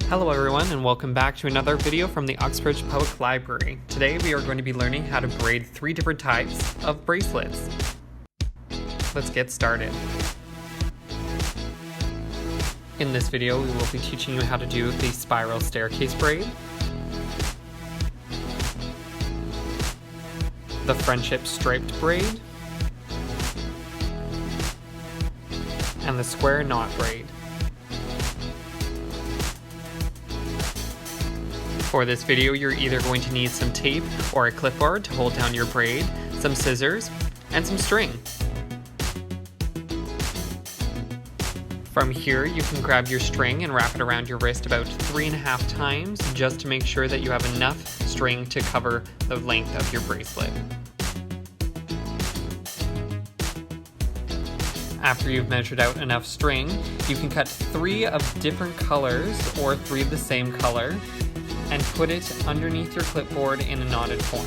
Hello everyone, and welcome back to another video from the Oxbridge Public Library. Today we are going to be learning how to braid 3 different types of bracelets. Let's get started. In this video we will be teaching you how to do the spiral staircase braid, the friendship striped braid, and the square knot braid. For this video, you're either going to need some tape or a clipboard to hold down your braid, some scissors, and some string. From here, you can grab your string and wrap it around your wrist about 3.5 times, just to make sure that you have enough string to cover the length of your bracelet. After you've measured out enough string, you can cut 3 of different colors or 3 of the same color, and put it underneath your clipboard in a knotted form.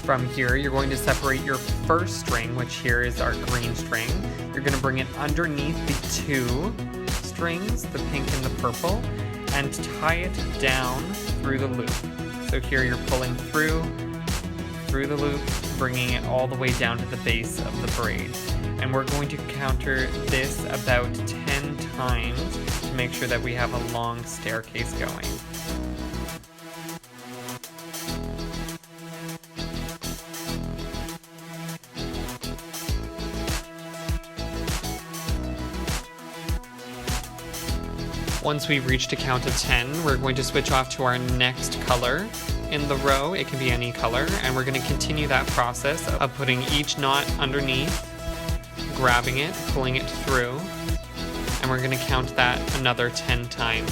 From here, you're going to separate your first string, which here is our green string. You're going to bring it underneath the 2 strings, the pink and the purple, and tie it down through the loop. So here you're pulling through the loop, bringing it all the way down to the base of the braid. And we're going to counter this about 10 times to make sure that we have a long staircase going. Once we've reached a count of 10, we're going to switch off to our next color in the row. It can be any color, and we're going to continue that process of putting each knot underneath, grabbing it, pulling it through, and we're going to count that another 10 times.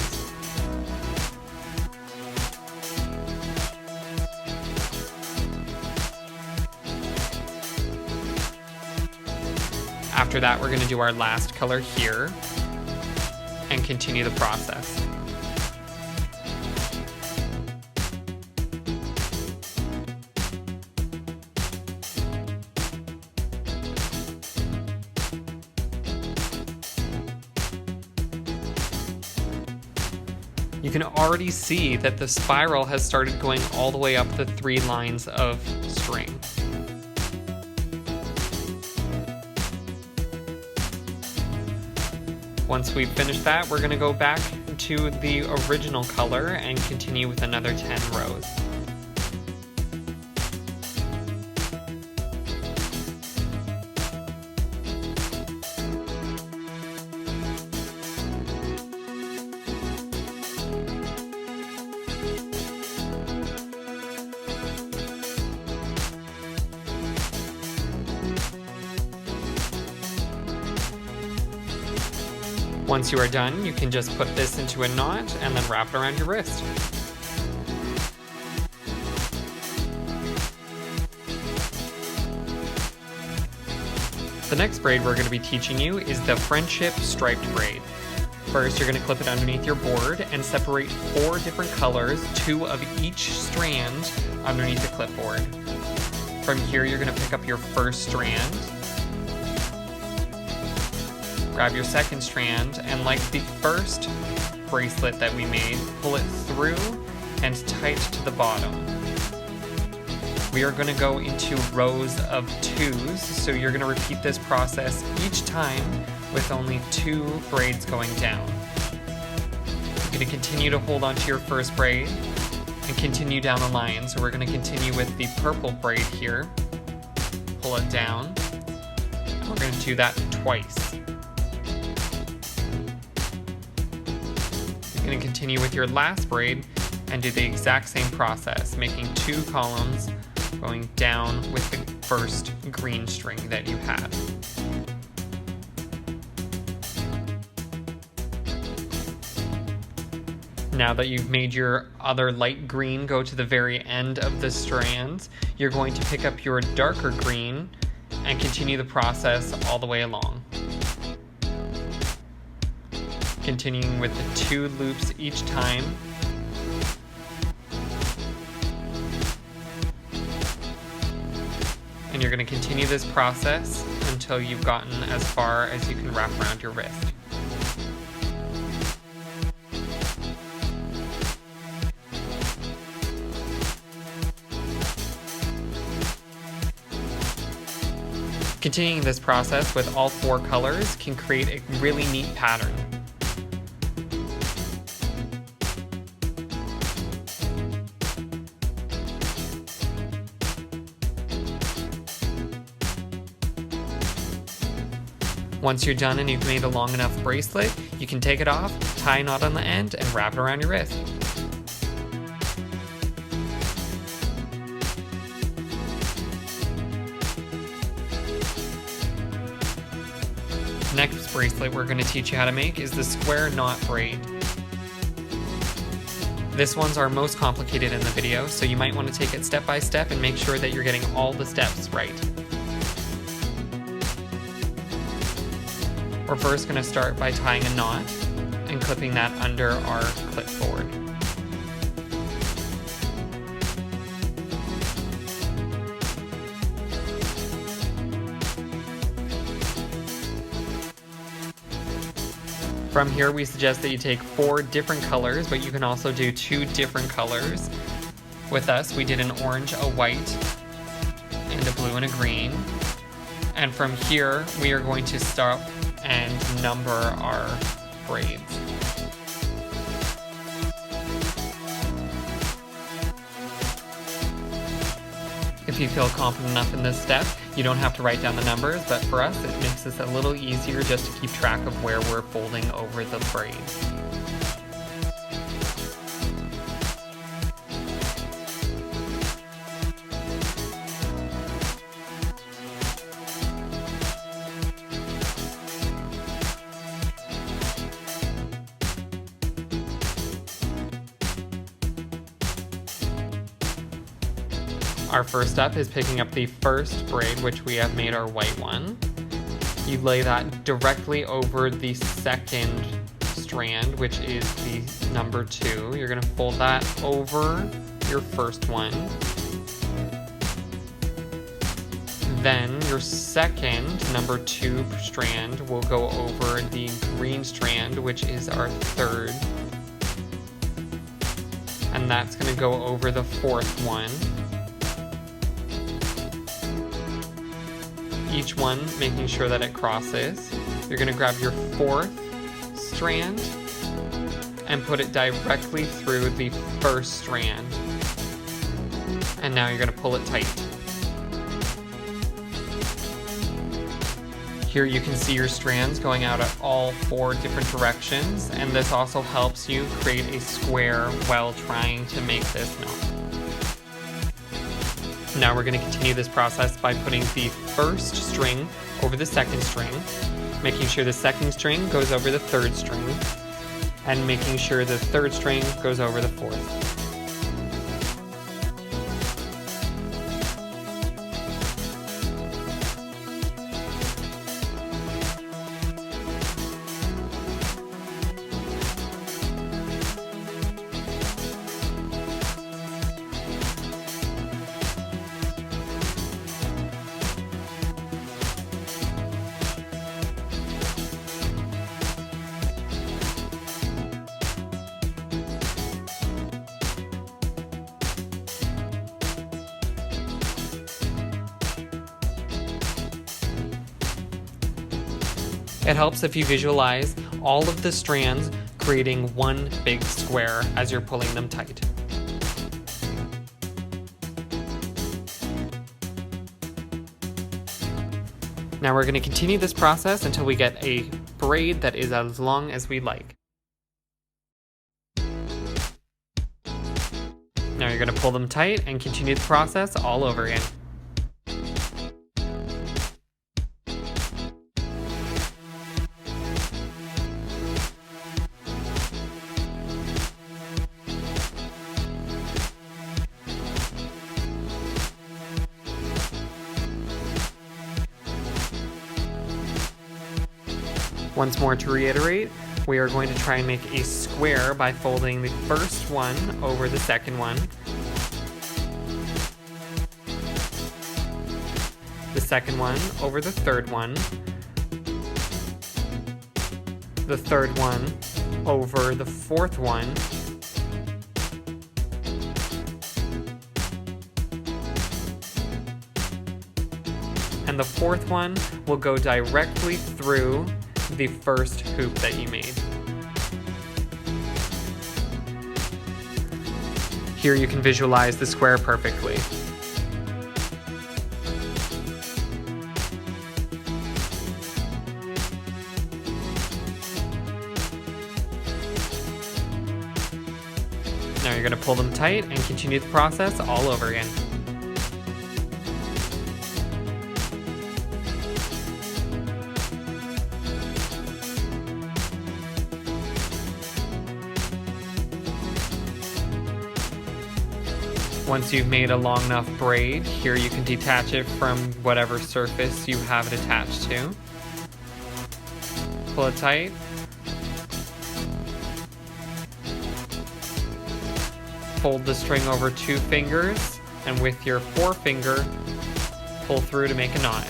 After that, we're going to do our last color here and continue the process. You can already see that the spiral has started going all the way up the 3 lines of string. Once we've finished that, we're going to go back to the original color and continue with another 10 rows. Once you are done, you can just put this into a knot and then wrap it around your wrist. The next braid we're going to be teaching you is the friendship striped braid. First, you're going to clip it underneath your board and separate 4 different colors, 2 of each strand underneath the clipboard. From here, you're going to pick up your first strand, grab your second strand, and like the first bracelet that we made, pull it through and tight to the bottom. We are going to go into rows of 2s, so you're going to repeat this process each time with only 2 braids going down. You're going to continue to hold onto your first braid and continue down the line. So we're going to continue with the purple braid here, pull it down, and we're going to do that twice. You're going to continue with your last braid and do the exact same process, making 2 columns going down with the first green string that you had. Now that you've made your other light green go to the very end of the strands, you're going to pick up your darker green and continue the process all the way along. Continuing with the 2 loops each time. And you're going to continue this process until you've gotten as far as you can wrap around your wrist. Continuing this process with all 4 colors can create a really neat pattern. Once you're done and you've made a long enough bracelet, you can take it off, tie a knot on the end, and wrap it around your wrist. Next bracelet we're going to teach you how to make is the square knot braid. This one's our most complicated in the video, so you might want to take it step by step and make sure that you're getting all the steps right. We're first going to start by tying a knot and clipping that under our clipboard. From here, we suggest that you take 4 different colors, but you can also do 2 different colors. With us, we did an orange, a white, and a blue and a green. And from here, we are going to start and number our braids. If you feel confident enough in this step, you don't have to write down the numbers, but for us, it makes this a little easier just to keep track of where we're folding over the braids. Our first step is picking up the first braid, which we have made our white one. You lay that directly over the second strand, which is the number 2. You're going to fold that over your first one. Then your second, number 2 strand will go over the green strand, which is our third. And that's going to go over the fourth one. Each one making sure that it crosses. You're going to grab your 4th strand and put it directly through the first strand. And now you're going to pull it tight. Here you can see your strands going out at all 4 different directions, and this also helps you create a square while trying to make this knot. Now we're going to continue this process by putting the first string over the second string, making sure the second string goes over the third string, and making sure the third string goes over the fourth. It helps if you visualize all of the strands creating one big square as you're pulling them tight. Now we're going to continue this process until we get a braid that is as long as we like. Now you're going to pull them tight and continue the process all over again. Once more to reiterate, we are going to try and make a square by folding the first one over the second one. the second one over the third one, the third one over the fourth one, and the fourth one will go directly through the first hoop that you made. Here you can visualize the square perfectly. Now you're going to pull them tight and continue the process all over again. Once you've made a long enough braid, here you can detach it from whatever surface you have it attached to. Pull it tight. Fold the string over 2 fingers, and with your forefinger, pull through to make a knot.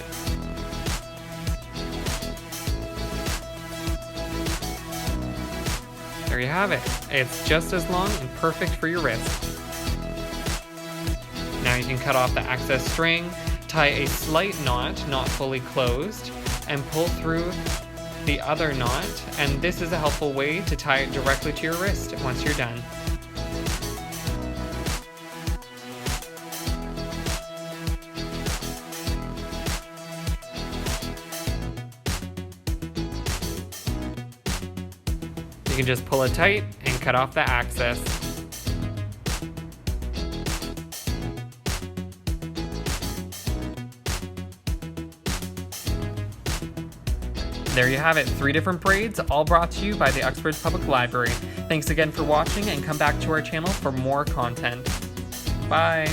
There you have it. It's just as long and perfect for your wrist. Now you can cut off the excess string, tie a slight knot, not fully closed, and pull through the other knot, and this is a helpful way to tie it directly to your wrist once you're done. You can just pull it tight and cut off the excess. There you have it, 3 different braids, all brought to you by the Uxbridge Public Library. Thanks again for watching, and come back to our channel for more content. Bye!